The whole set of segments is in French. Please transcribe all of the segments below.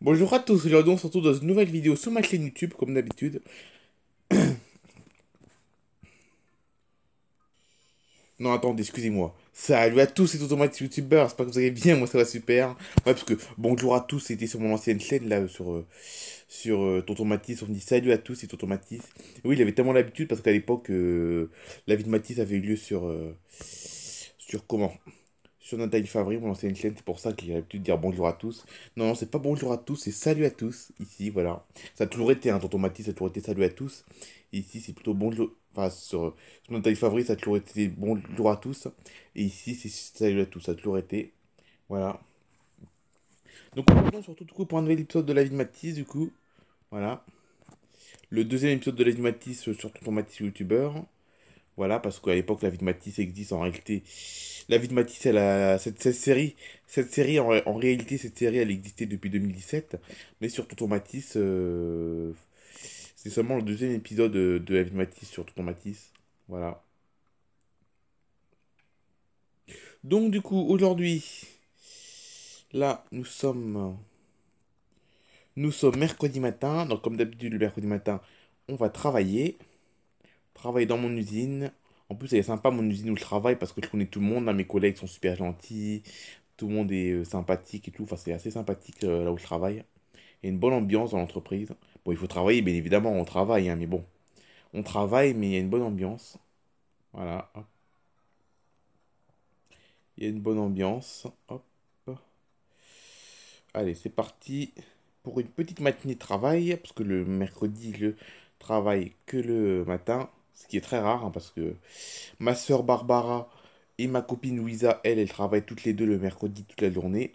Bonjour à tous, aujourd'hui on se retrouve dans une nouvelle vidéo sur ma chaîne YouTube, comme d'habitude. Non, attendez, excusez-moi. Salut à tous, c'est Automatique YouTuber, j'espère que vous allez bien, moi ça va super. Ouais, parce que bonjour à tous, c'était sur mon ancienne chaîne, là, sur Tonton Mathis, on me dit salut à tous, c'est Tonton Mathis. Et oui, il avait tellement l'habitude, parce qu'à l'époque, la vie de Mathis avait eu lieu sur comment? Sur Nathalie Favry, mon ancienne chaîne, c'est pour ça qu'il a l'habitude de dire bonjour à tous. Non, non, c'est pas bonjour à tous, c'est salut à tous, ici, voilà. Ça a toujours été, hein, Tonton Mathis, ça a toujours été salut à tous. Ici, c'est plutôt bonjour. Enfin, sur Nathalie Favry, ça a toujours été bonjour à tous. Et ici, c'est salut à tous, ça a toujours été. Voilà. Donc, on se retrouve surtout du coup pour un nouvel épisode de la vie de Mathis, du coup. Voilà. Le deuxième épisode de la vie de Mathis sur Tonton Mathis YouTuber. Voilà, parce qu'à l'époque, la vie de Matisse existe en réalité. La vie de Matisse, cette série en réalité, cette série, elle existait depuis 2017. Mais sur Tonton Matisse, c'est seulement le deuxième épisode de la vie de Matisse sur Tonton Matisse. Voilà. Donc, du coup, aujourd'hui, là, nous sommes mercredi matin. Donc, comme d'habitude, le mercredi matin, on va travailler dans mon usine. En plus, elle est sympa, mon usine où je travaille, parce que je connais tout le monde. Là, mes collègues sont super gentils. Tout le monde est sympathique et tout. Enfin, c'est assez sympathique là où je travaille. Il y a une bonne ambiance dans l'entreprise. Bon, il faut travailler, bien évidemment, on travaille, hein, mais bon. On travaille, mais il y a une bonne ambiance. Voilà, hop. Il y a une bonne ambiance. Hop. Allez, c'est parti pour une petite matinée de travail, parce que le mercredi, je travaille que le matin, ce qui est très rare, hein, parce que ma soeur Barbara et ma copine Louisa, elles travaillent toutes les deux le mercredi toute la journée.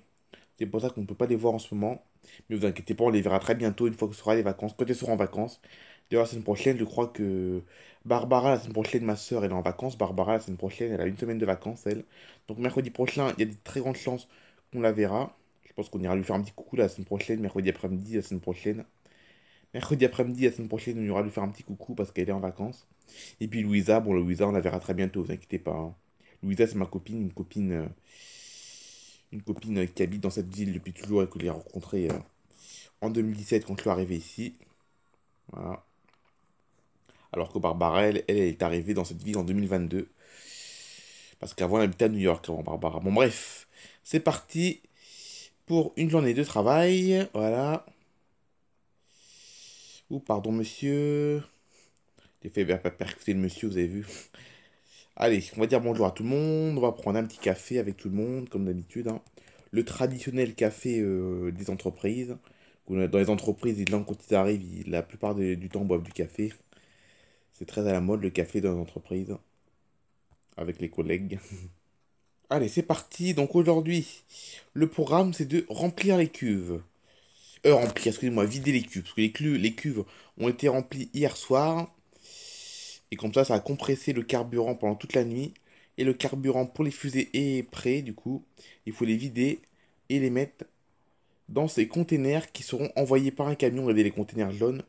C'est pour ça qu'on ne peut pas les voir en ce moment. Mais vous inquiétez pas, on les verra très bientôt une fois que ce sera les vacances. Quand elles seront en vacances. D'ailleurs, la semaine prochaine, je crois que Barbara, la semaine prochaine, ma soeur, elle est en vacances. Barbara, la semaine prochaine, elle a une semaine de vacances, elle. Donc mercredi prochain, il y a de très grandes chances qu'on la verra. Je pense qu'on ira lui faire un petit coucou la semaine prochaine, mercredi après-midi, la semaine prochaine. Mercredi après-midi, la semaine prochaine, on ira lui faire un petit coucou parce qu'elle est en vacances. Et puis Louisa, bon, Louisa, on la verra très bientôt, vous inquiétez pas, hein. Louisa, c'est ma copine, une copine qui habite dans cette ville depuis toujours et que j'ai rencontrée en 2017 quand je suis arrivé ici. Voilà. Alors que Barbara, elle est arrivée dans cette ville en 2022. Parce qu'avant, elle habitait à New York, avant Barbara. Bon, bref, c'est parti pour une journée de travail. Voilà. Ou pardon, monsieur. J'ai fait percuter le monsieur, vous avez vu. Allez, on va dire bonjour à tout le monde. On va prendre un petit café avec tout le monde, comme d'habitude, hein. Le traditionnel café des entreprises. Dans les entreprises, les gens, quand ils arrivent, la plupart du temps, boivent du café. C'est très à la mode, le café dans les entreprises, avec les collègues. Allez, c'est parti. Donc aujourd'hui, le programme, c'est de remplir les cuves. Remplir, excusez-moi, vider les cuves. Parce que les cuves ont été remplies hier soir. Et comme ça a compressé le carburant pendant toute la nuit. Et le carburant pour les fusées est prêt, du coup. Il faut les vider et les mettre dans ces containers qui seront envoyés par un camion. Regardez les containers jaunes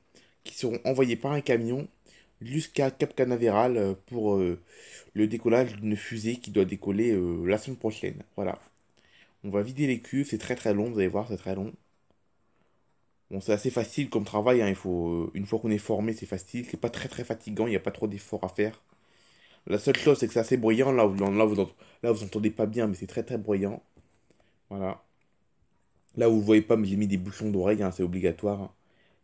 qui seront envoyés par un camion jusqu'à Cap Canaveral pour le décollage d'une fusée qui doit décoller la semaine prochaine. Voilà. On va vider les cuves, c'est très très long, vous allez voir, c'est très long. Bon, c'est assez facile comme travail, hein, une fois qu'on est formé, c'est facile, c'est pas très très fatigant, il n'y a pas trop d'efforts à faire. La seule chose, c'est que c'est assez bruyant, là vous entendez pas bien, mais c'est très très bruyant. Voilà. Là où vous voyez pas, mais j'ai mis des bouchons d'oreille, hein, c'est obligatoire, hein.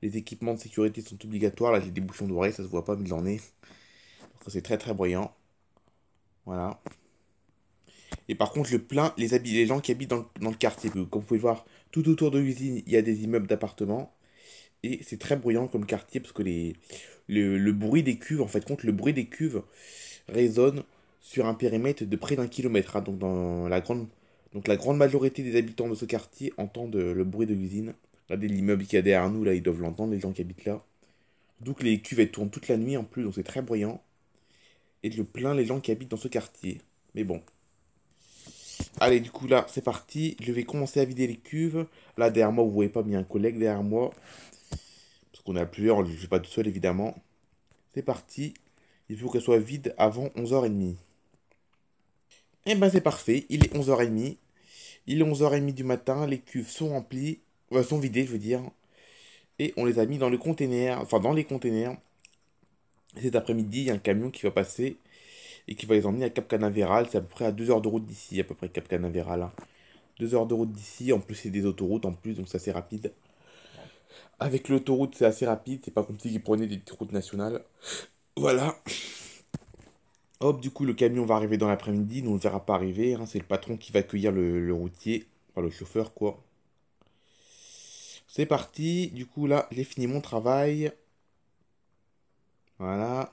Les équipements de sécurité sont obligatoires, là j'ai des bouchons d'oreille, ça se voit pas, mais j'en ai. Parce que c'est très très bruyant. Voilà. Et par contre, je plains les gens qui habitent dans le quartier. Comme vous pouvez voir, tout autour de l'usine, il y a des immeubles d'appartements. Et c'est très bruyant comme quartier parce que le bruit des cuves, en fait, compte le bruit des cuves résonne sur un périmètre de près d'1 kilomètre, hein. Donc la grande majorité des habitants de ce quartier entendent le bruit de l'usine. Regardez l'immeuble qu'il y a derrière nous, là, ils doivent l'entendre, les gens qui habitent là. Donc les cuves, elles tournent toute la nuit en plus, donc c'est très bruyant. Et je plains les gens qui habitent dans ce quartier. Mais bon. Allez, du coup, là, c'est parti. Je vais commencer à vider les cuves. Là, derrière moi, vous voyez pas, mais il y a un collègue derrière moi. Parce qu'on est à plusieurs, je ne suis pas tout seul, évidemment. C'est parti. Il faut qu'elle soit vide avant 11h30. Eh ben, c'est parfait. Il est 11h30. Il est 11h30 du matin. Les cuves sont remplies. sont vidés, je veux dire. Et on les a mis dans le container, enfin dans les containers. Cet après-midi, il y a un camion qui va passer et qui va les emmener à Cap Canaveral. C'est à peu près à 2 heures de route d'ici, à peu près Cap Canaveral, hein. 2 heures de route d'ici, en plus c'est des autoroutes en plus, donc c'est assez rapide. Avec l'autoroute, c'est assez rapide, c'est pas comme si ils prenaient des routes nationales. Voilà. Hop, du coup, le camion va arriver dans l'après-midi, nous on ne le verra pas arriver, hein. C'est le patron qui va accueillir le routier, enfin le chauffeur, quoi. C'est parti, du coup, là, j'ai fini mon travail. Voilà.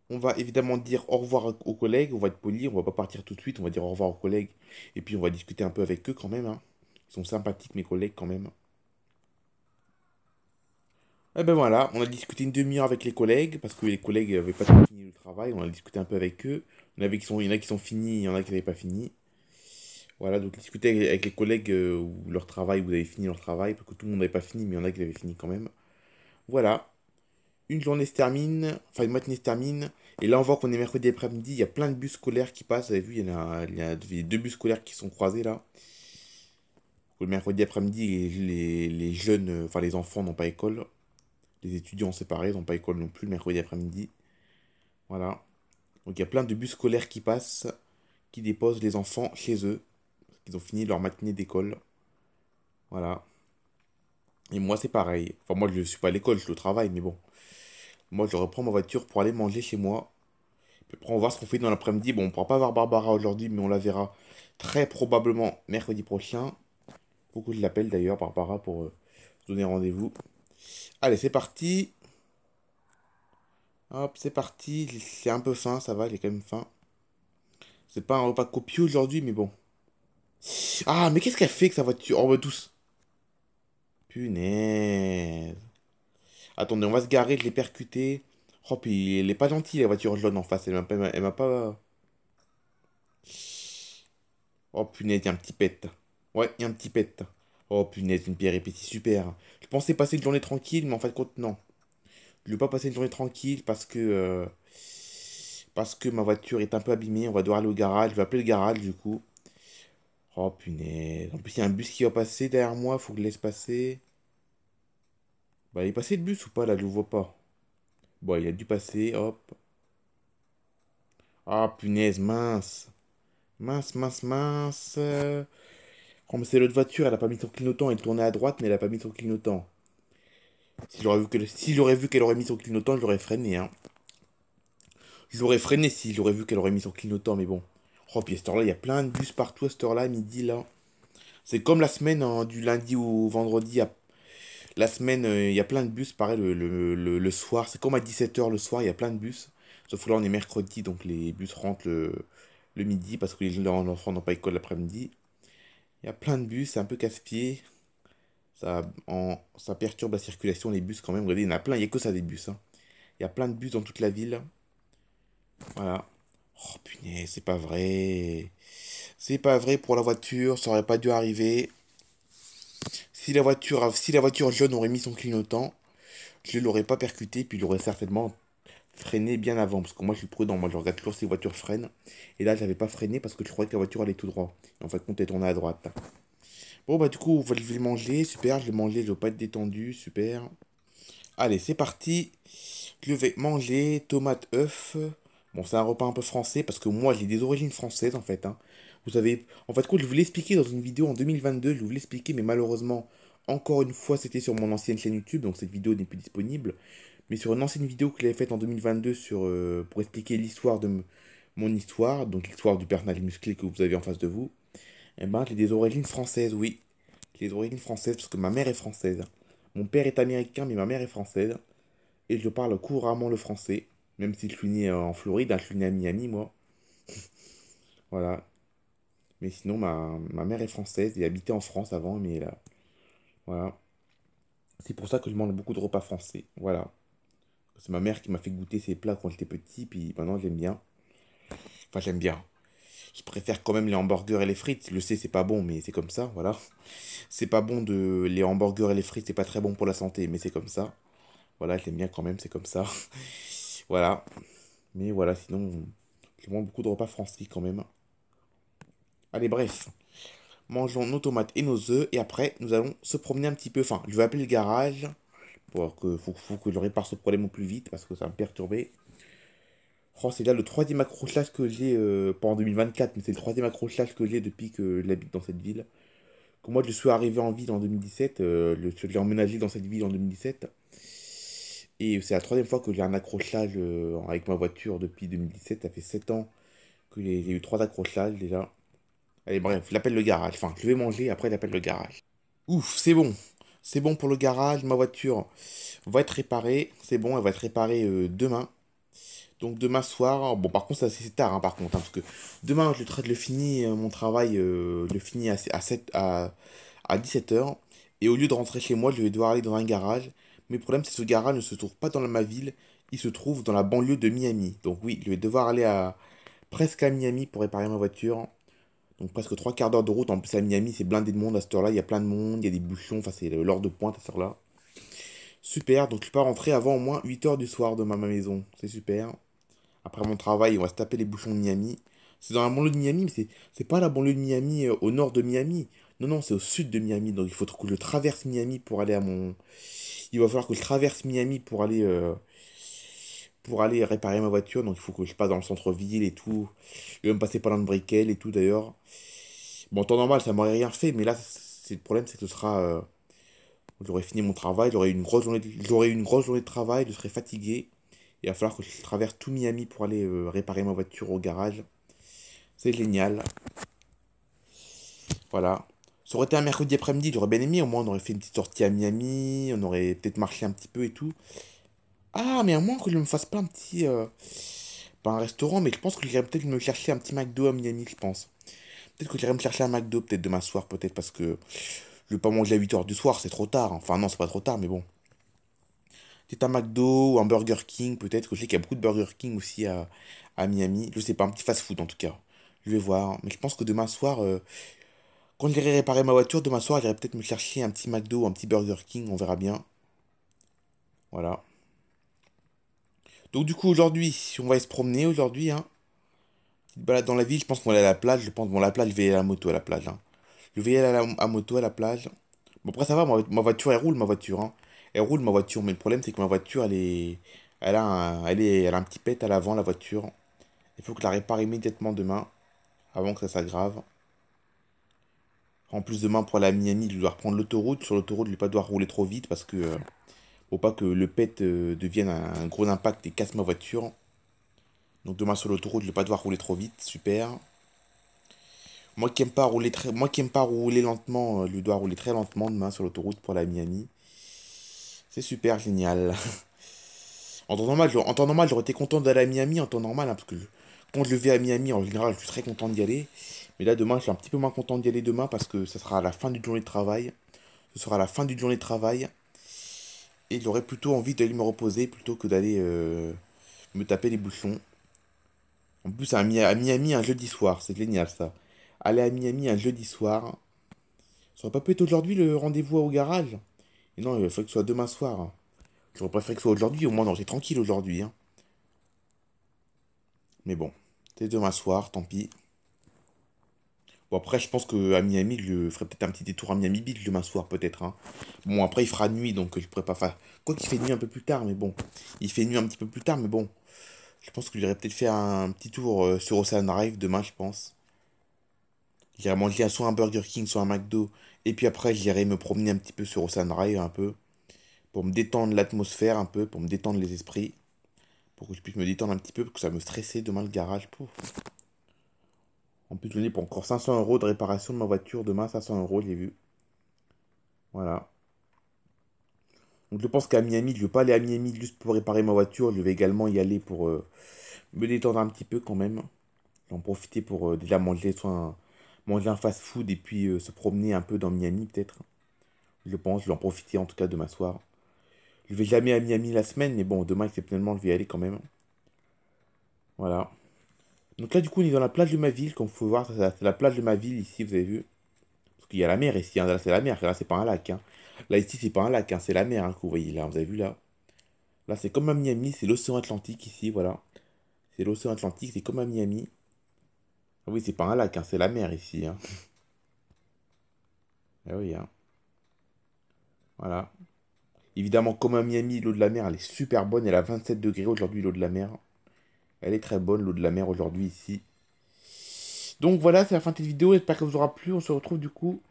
On va évidemment dire au revoir aux collègues, on va être poli, on va pas partir tout de suite, on va dire au revoir aux collègues. Et puis on va discuter un peu avec eux quand même, hein. Ils sont sympathiques, mes collègues, quand même. Et ben voilà, on a discuté une demi-heure avec les collègues, parce que les collègues n'avaient pas tout fini le travail, on a discuté un peu avec eux. Il y en a qui sont finis, il y en a qui n'avaient pas fini. Voilà, donc discuter avec les collègues où leur travail, vous avez fini leur travail, parce que tout le monde n'avait pas fini, mais il y en a qui l'avaient fini quand même. Voilà, une journée se termine, enfin une matinée se termine, et là on voit qu'on est mercredi après-midi, il y a plein de bus scolaires qui passent, vous avez vu, il y a deux bus scolaires qui sont croisés là. Le mercredi après-midi, les jeunes, enfin les enfants n'ont pas école, les étudiants séparés n'ont pas école non plus le mercredi après-midi. Voilà. Donc il y a plein de bus scolaires qui passent, qui déposent les enfants chez eux, parce qu'ils ont fini leur matinée d'école. Voilà. Et moi c'est pareil. Enfin moi je ne suis pas à l'école, je suis au travail, mais bon. Moi je reprends ma voiture pour aller manger chez moi. Puis après on va voir ce qu'on fait dans l'après-midi. Bon, on ne pourra pas voir Barbara aujourd'hui, mais on la verra très probablement mercredi prochain. Faut que je l'appelle d'ailleurs, Barbara, pour se donner rendez-vous. Allez, c'est parti. Hop, c'est parti. J'ai un peu faim, ça va, j'ai quand même faim. C'est pas un repas copieux aujourd'hui, mais bon. Ah, mais qu'est-ce qu'elle fait que sa voiture? Oh, bah tous. Punaise. Attendez, on va se garer, je l'ai percuté. Oh, puis elle est pas gentille, la voiture jaune en face. Elle m'a pas. Oh, punaise, il y a un petit pet. Ouais, il y a un petit pet. Oh, punaise, une péripétie super. Je pensais passer une journée tranquille, mais en fait, compte, non. Je ne vais pas passer une journée tranquille parce que ma voiture est un peu abîmée. On va devoir aller au garage. Je vais appeler le garage, du coup. Oh, punaise. En plus, il y a un bus qui va passer derrière moi. Faut que je laisse passer. Bah, il est passé le bus ou pas là? Je le vois pas. Bon, il a dû passer, hop. Ah, punaise, mince. Mince, mince, mince. Oh, mais c'est l'autre voiture, elle a pas mis son clignotant. Elle tournait à droite, mais elle a pas mis son clignotant. Si j'aurais vu qu'elle aurait mis son clignotant, je l'aurais freiné, hein. Je l'aurais freiné si j'aurais vu qu'elle aurait mis son clignotant, mais bon. Oh, puis à cette heure-là, il y a plein de bus partout à cette heure-là, midi, là. C'est comme la semaine, hein, du lundi au vendredi. La semaine, il y a plein de bus, pareil, le soir. C'est comme à 17 h le soir, il y a plein de bus. Sauf que là, on est mercredi, donc les bus rentrent le midi parce que les enfants n'ont pas école l'après-midi. Il y a plein de bus, c'est un peu casse-pied. Ça perturbe la circulation, les bus quand même. Regardez, il y en a plein, il n'y a que ça des bus, hein. Il y a plein de bus dans toute la ville. Voilà. Oh punaise, c'est pas vrai. C'est pas vrai pour la voiture, ça aurait pas dû arriver. Si la voiture jaune aurait mis son clignotant, je l'aurais pas percuté, puis il aurait certainement freiné bien avant. Parce que moi je suis prudent, moi je regarde toujours si les voitures freinent. Et là j'avais pas freiné parce que je croyais que la voiture allait tout droit. Et en fait, compte est tourné à droite. Bon bah du coup, je vais le manger, super, je vais manger, je vais pas être détendu, super. Allez, c'est parti. Je vais manger tomate, œuf. Bon, c'est un repas un peu français parce que moi j'ai des origines françaises en fait, hein. Vous savez, en fait, quoi, je vous l'ai expliqué dans une vidéo en 2022, je vous l'ai expliqué, mais malheureusement, encore une fois, c'était sur mon ancienne chaîne YouTube, donc cette vidéo n'est plus disponible. Mais sur une ancienne vidéo que j'avais faite en 2022 pour expliquer l'histoire mon histoire, donc l'histoire du personnage musclé que vous avez en face de vous, eh ben, j'ai des origines françaises, oui. J'ai des origines françaises parce que ma mère est française. Mon père est américain, mais ma mère est française. Et je parle couramment le français, même si je suis né en Floride, hein, je suis né à Miami, moi. Voilà. Mais sinon, ma mère est française et habitait en France avant, mais là, voilà. C'est pour ça que je mange beaucoup de repas français. Voilà. C'est ma mère qui m'a fait goûter ces plats quand j'étais petit, puis maintenant j'aime bien. Enfin, j'aime bien. Je préfère quand même les hamburgers et les frites. Je le sais, c'est pas bon, mais c'est comme ça, voilà. C'est pas bon de. Les hamburgers et les frites, c'est pas très bon pour la santé, mais c'est comme ça. Voilà, j'aime bien quand même, c'est comme ça. Voilà. Mais voilà, sinon, je mange beaucoup de repas français quand même. Allez, bref. mangeons nos tomates et nos œufs, et après, nous allons se promener un petit peu. Enfin, je vais appeler le garage, faut que je répare ce problème au plus vite, parce que ça va me perturber. Oh, c'est là le troisième accrochage que j'ai, pas en 2024, mais c'est le troisième accrochage que j'ai depuis que j'habite dans cette ville. Quand moi je suis arrivé en ville en 2017, je l'ai emménagé dans cette ville en 2017. Et c'est la troisième fois que j'ai un accrochage avec ma voiture depuis 2017. Ça fait 7 ans que j'ai eu trois accrochages déjà. Allez, bref, j'appelle le garage. Enfin, je vais manger, après j'appelle le garage. Ouf, c'est bon. C'est bon pour le garage. Ma voiture va être réparée. C'est bon, elle va être réparée demain. Donc demain soir, bon par contre c'est tard par contre, parce que demain je le finis mon travail, je le finis à 17 h. Et au lieu de rentrer chez moi, je vais devoir aller dans un garage. Mais le problème c'est que ce garage ne se trouve pas dans ma ville, il se trouve dans la banlieue de Miami. Donc oui, je vais devoir aller presque à Miami pour réparer ma voiture. Donc presque trois quarts d'heure de route, en plus à Miami c'est blindé de monde à cette heure-là, il y a plein de monde, il y a des bouchons, enfin c'est l'heure de pointe à cette heure-là. Super, donc je peux rentrer avant au moins 8 h du soir de ma maison, c'est super. Après mon travail, on va se taper les bouchons de Miami. C'est dans la banlieue de Miami, mais c'est pas la banlieue de Miami au nord de Miami. Non, non, c'est au sud de Miami. Donc il faut que je traverse Miami pour aller à mon. Il va falloir que je traverse Miami pour aller réparer ma voiture. Donc il faut que je passe dans le centre-ville et tout. Je vais même passer par l'un de Brickell et tout d'ailleurs. Bon, en temps normal, ça m'aurait rien fait, mais là, le problème, c'est que ce sera. J'aurai fini mon travail, j'aurai eu une grosse journée de travail, je serai fatigué. Il va falloir que je traverse tout Miami pour aller réparer ma voiture au garage. C'est génial. Voilà. Ça aurait été un mercredi après-midi, j'aurais bien aimé. Au moins, on aurait fait une petite sortie à Miami. On aurait peut-être marché un petit peu et tout. Ah, mais à moins que je me fasse pas un petit. Pas un restaurant, mais je pense que j'irais peut-être me chercher un petit McDo à Miami, je pense. Peut-être que j'irais me chercher un McDo, peut-être demain soir, peut-être parce que je vais pas manger à 8 h du soir, c'est trop tard. Enfin, non, c'est pas trop tard, mais bon. Peut-être un McDo ou un Burger King, peut-être que je sais qu'il y a beaucoup de Burger King aussi à Miami. Je sais pas, un petit fast-food en tout cas. Je vais voir. Mais je pense que demain soir, quand j'irai réparer ma voiture, demain soir, j'irai peut-être me chercher un petit McDo ou un petit Burger King, on verra bien. Voilà. Donc du coup, aujourd'hui, on va se promener aujourd'hui, hein. Petite balade dans la ville, je pense qu'on va aller à la plage. Je pense, bon, la plage, je vais aller à la moto à la plage, hein. Je vais aller à moto à la plage. Bon, après, ça va, ma voiture, elle roule, ma voiture, hein. Elle roule, ma voiture, mais le problème, c'est que ma voiture, elle a un petit pet à l'avant, la voiture. Il faut que je la répare immédiatement demain, avant que ça s'aggrave. En plus, demain, pour aller à Miami, je dois reprendre l'autoroute. Sur l'autoroute, je ne vais pas devoir rouler trop vite parce que faut pas que le pet devienne un gros impact et casse ma voiture. Donc demain sur l'autoroute, je ne vais pas devoir rouler trop vite, super. Moi qui aime pas rouler lentement, je dois rouler très lentement demain sur l'autoroute pour aller à Miami. C'est super génial. En temps normal, j'aurais été content d'aller à Miami en temps normal, hein, parce que quand je vais à Miami, en général, je suis très content d'y aller. Mais là, demain, je suis un petit peu moins content d'y aller demain parce que ça sera à la fin d'une journée de travail. Ce sera la fin d'une journée de travail. Et j'aurais plutôt envie d'aller me reposer plutôt que d'aller me taper les bouchons. En plus, à Miami un jeudi soir, c'est génial ça. Aller à Miami un jeudi soir. Ça aurait pas pu être aujourd'hui le rendez-vous au garage. Et non, il faut que ce soit demain soir. J'aurais préféré que ce soit aujourd'hui, au moins non, c'est tranquille aujourd'hui, hein. Mais bon, c'est demain soir, tant pis. Bon, après, je pense que à Miami, je ferai peut-être un petit détour à Miami Beach demain soir, peut-être, hein. Bon, après, il fera nuit, donc je pourrais pas faire. Quoi qu'il fait nuit un peu plus tard, mais bon. Il fait nuit un petit peu plus tard, mais bon. Je pense que j'irai peut-être faire un petit tour sur Ocean Drive demain, je pense. J'irai manger soit un Burger King, soit un McDo. Et puis après, j'irai me promener un petit peu sur Ocean Drive, un peu. Pour me détendre l'atmosphère, un peu. Pour me détendre les esprits. Pour que je puisse me détendre un petit peu, parce que ça me stressait demain le garage. Pouf. En plus, je l'ai pour encore 500 € de réparation de ma voiture. Demain, 500 €, j'ai vu. Voilà. Donc je pense qu'à Miami, je ne vais pas aller à Miami juste pour réparer ma voiture. Je vais également y aller pour me détendre un petit peu quand même. J'en profiter pour déjà manger un fast-food et puis se promener un peu dans Miami peut-être. Je pense, je vais en profiter en tout cas demain soir. Je vais jamais à Miami la semaine, mais bon, demain exceptionnellement, je vais y aller quand même. Voilà. Donc là, du coup, on est dans la plage de ma ville. Comme vous pouvez voir, c'est la plage de ma ville ici, vous avez vu. Parce qu'il y a la mer ici, hein. Là, c'est la mer. Là, c'est pas un lac, hein. Là, ici, c'est pas un lac, hein. C'est la mer, hein, que vous voyez là. Vous avez vu là. Là, c'est comme à Miami. C'est l'océan Atlantique ici, voilà. C'est l'océan Atlantique, c'est comme à Miami. Ah oui, c'est pas un lac, hein. C'est la mer ici, hein. Eh oui, hein. Voilà. Évidemment, comme à Miami, l'eau de la mer, elle est super bonne. Elle a 27 degrés aujourd'hui, l'eau de la mer. Elle est très bonne, l'eau de la mer aujourd'hui ici. Donc voilà, c'est la fin de cette vidéo. J'espère que ça vous aura plu. On se retrouve du coup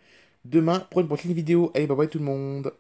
demain pour une prochaine vidéo. Allez, bye bye tout le monde.